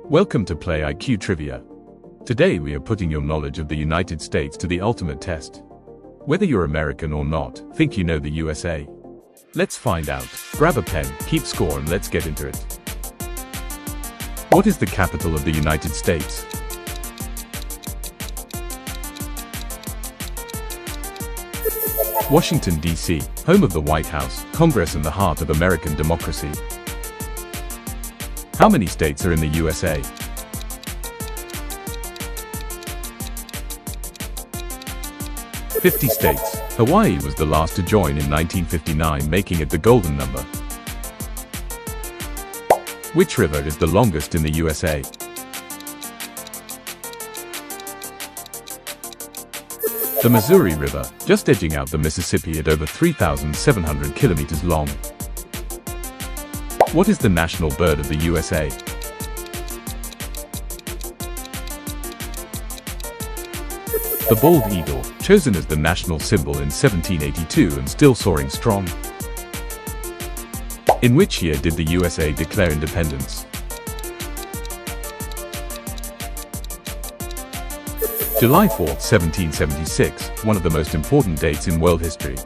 Welcome to Play IQ Trivia. Today we are putting your knowledge of the United States to the ultimate test. Whether you're American or not, think you know the USA? Let's find out. Grab a pen, keep score, and let's get into it. What is the capital of the United States? Washington, D.C., home of the White House, Congress, and the heart of American democracy. How many states are in the USA? "50 states. Hawaii was the last to join in 1959, making it the golden number. Which river is the longest in the USA? The Missouri River, just edging out the Mississippi at over 3,700 kilometers long. What is the national bird of the USA? The bald eagle, chosen as the national symbol in 1782 and still soaring strong. In which year did the USA declare independence? July 4, 1776, one of the most important dates in world history.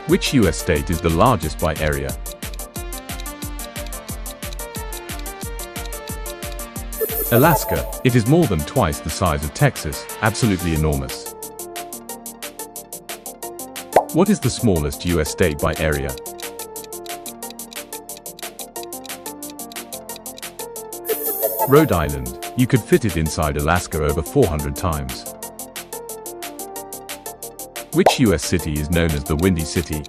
Which US state is the largest by area? Alaska. It is more than twice the size of Texas, absolutely enormous. What is the smallest US state by area? Rhode Island. You could fit it inside Alaska over 400 times. Which US city is known as the Windy City?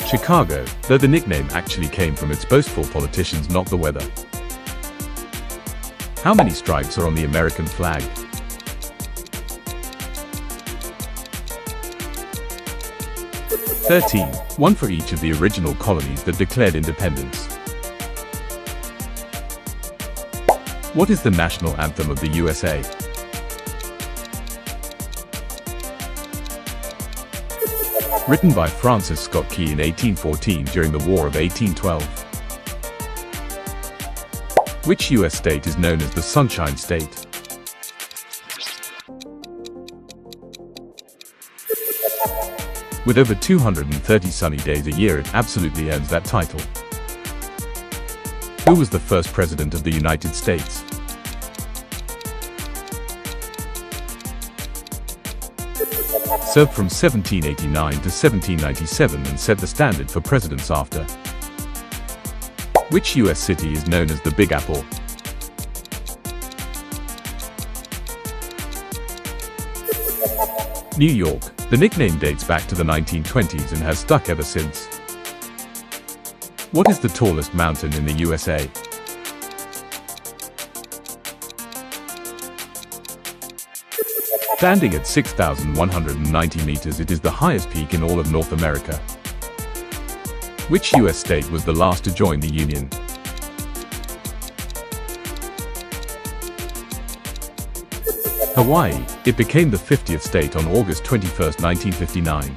Chicago, though the nickname actually came from its boastful politicians, not the weather. How many stripes are on the American flag? "13, one for each of the original colonies that declared independence. What is the national anthem of the USA? Written by Francis Scott Key in 1814 during the War of 1812. Which US state is known as the Sunshine State? With over 230 sunny days a year, it absolutely earns that title. Who was the first president of the United States? Served from 1789 to 1797 and set the standard for presidents after. Which US city is known as the Big Apple? New York. The nickname dates back to the 1920s and has stuck ever since. What is the tallest mountain in the USA? Standing at 6,190 meters, it is the highest peak in all of North America. Which US state was the last to join the Union? Hawaii. It became the 50th state on August 21, 1959.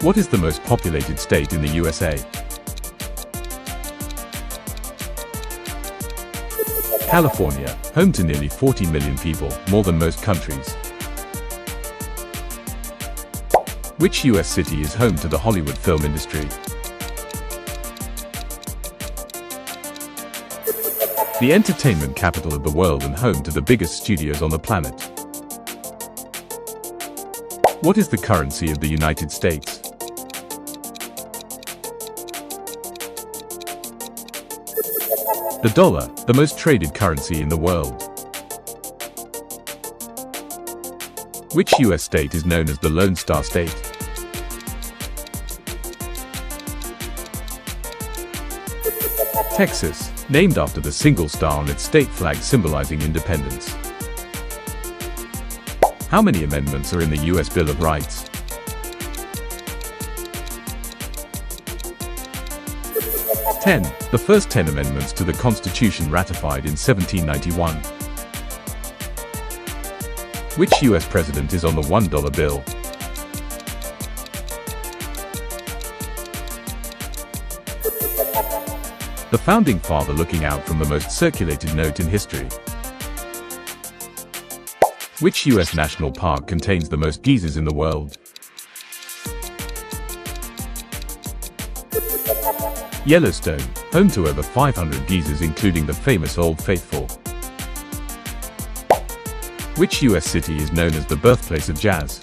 What is the most populated state in the USA? California, home to nearly 40 million people, more than most countries. Which US city is home to the Hollywood film industry? The entertainment capital of the world and home to the biggest studios on the planet. What is the currency of the United States? The dollar, the most traded currency in the world. Which US state is known as the Lone Star State? Texas, named after the single star on its state flag symbolizing independence. How many amendments are in the US Bill of Rights? 10. The first 10 amendments to the Constitution ratified in 1791. Which US president is on the $1 bill? The founding father looking out from the most circulated note in history. Which US national park contains the most geysers in the world? Yellowstone, home to over 500 geysers including the famous Old Faithful. Which US city is known as the birthplace of jazz?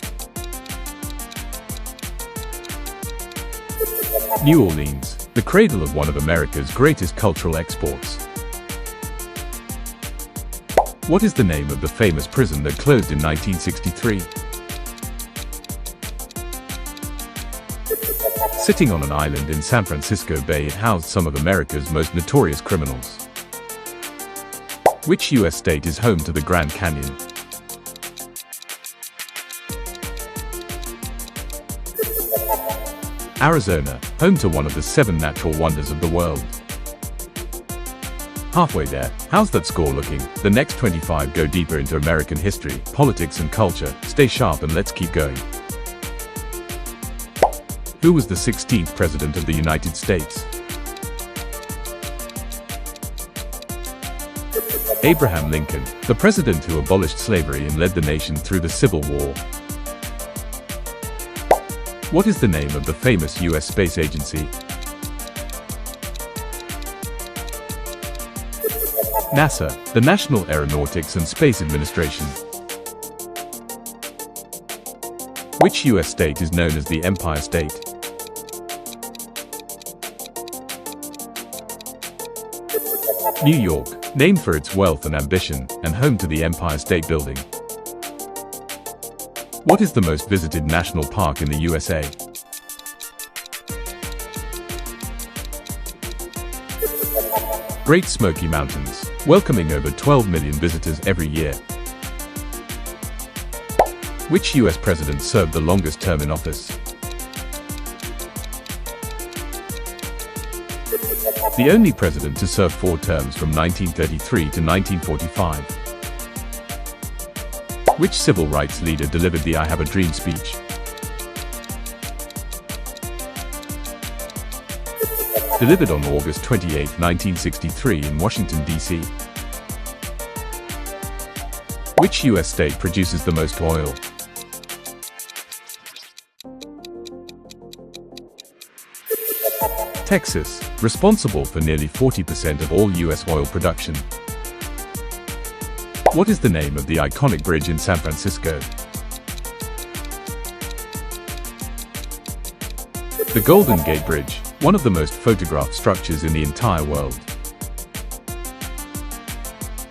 New Orleans, the cradle of one of America's greatest cultural exports. What is the name of the famous prison that closed in 1963? Sitting on an island in San Francisco Bay, it housed some of America's most notorious criminals. Which US state is home to the Grand Canyon? Arizona, home to one of the 7 natural wonders of the world. Halfway there, how's that score looking? The next 25 go deeper into American history, politics and culture. Stay sharp and let's keep going. Who was the 16th President of the United States? Abraham Lincoln, the president who abolished slavery and led the nation through the Civil War. What is the name of the famous US space agency? NASA, the National Aeronautics and Space Administration. Which US state is known as the Empire State? New York, named for its wealth and ambition, and home to the Empire State Building. What is the most visited national park in the USA? Great Smoky Mountains, welcoming over 12 million visitors every year. Which US president served the longest term in office? The only president to serve 4 terms from 1933 to 1945. Which civil rights leader delivered the I Have a Dream speech? Delivered on August 28, 1963 in Washington, D.C. Which US state produces the most oil? Texas, responsible for nearly 40% of all US oil production. What is the name of the iconic bridge in San Francisco? The Golden Gate Bridge, one of the most photographed structures in the entire world.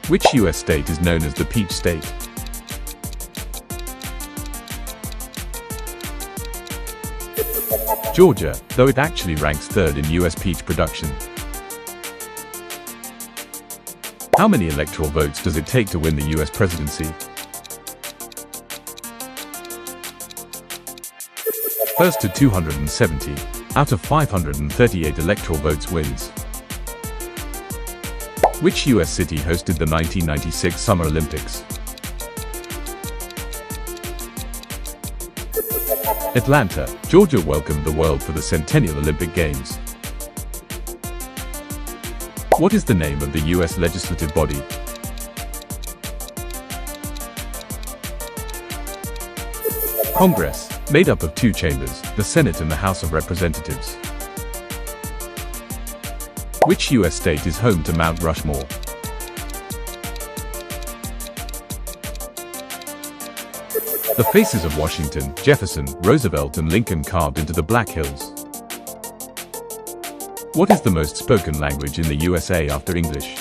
Which US state is known as the Peach State? Georgia, though it actually ranks 3rd in US peach production. How many electoral votes does it take to win the US presidency? First to 270, out of 538 electoral votes wins. Which US city hosted the 1996 Summer Olympics? Atlanta, Georgia welcomed the world for the Centennial Olympic Games. What is the name of the US legislative body? Congress, made up of 2 chambers, the Senate and the House of Representatives. Which US state is home to Mount Rushmore? The faces of Washington, Jefferson, Roosevelt and Lincoln carved into the Black Hills. What is the most spoken language in the USA after English?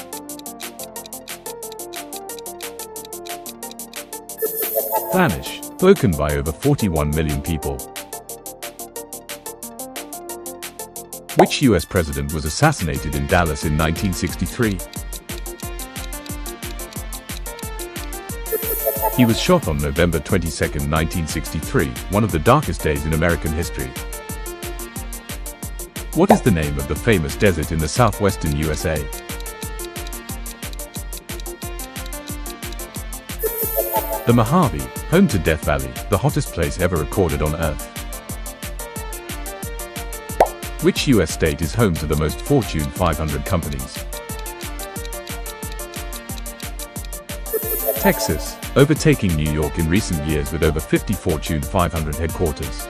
Spanish, spoken by over 41 million people. Which US president was assassinated in Dallas in 1963? He was shot on November 22, 1963, one of the darkest days in American history. What is the name of the famous desert in the southwestern USA? The Mojave, home to Death Valley, the hottest place ever recorded on Earth. Which US state is home to the most Fortune 500 companies? Texas, overtaking New York in recent years with over 50 Fortune 500 headquarters.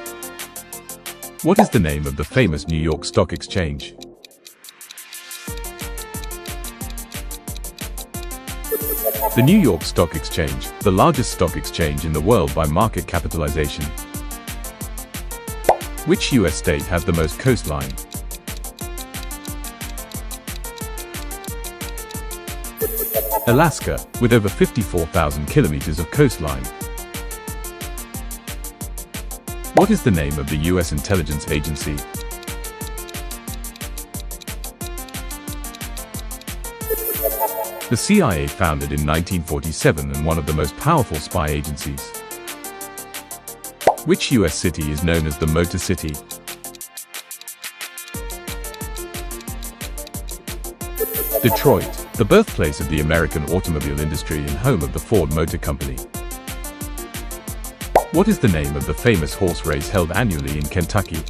What is the name of the famous New York Stock Exchange? The New York Stock Exchange, the largest stock exchange in the world by market capitalization. Which US state has the most coastline? Alaska, with over 54,000 kilometers of coastline. What is the name of the US intelligence agency? The CIA, founded in 1947 and one of the most powerful spy agencies. Which US city is known as the Motor City? Detroit, the birthplace of the American automobile industry and home of the Ford Motor Company. What is the name of the famous horse race held annually in Kentucky?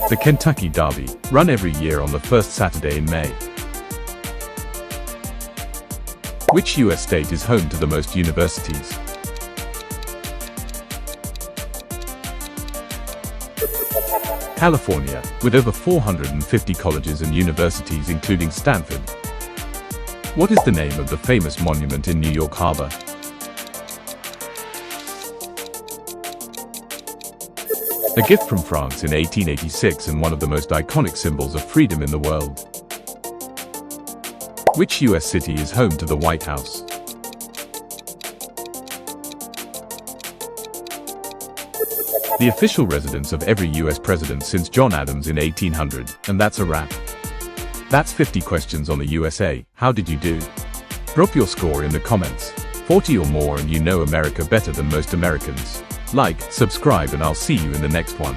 The Kentucky Derby, run every year on the first Saturday in May. Which US state is home to the most universities? California, with over 450 colleges and universities including Stanford. What is the name of the famous monument in New York Harbor? A gift from France in 1886 and one of the most iconic symbols of freedom in the world. Which US city is home to the White House? The official residence of every US president since John Adams in 1800, and that's a wrap. That's 50 questions on the USA. How did you do? Drop your score in the comments. 40 or more and you know America better than most Americans. Like, subscribe, and I'll see you in the next one.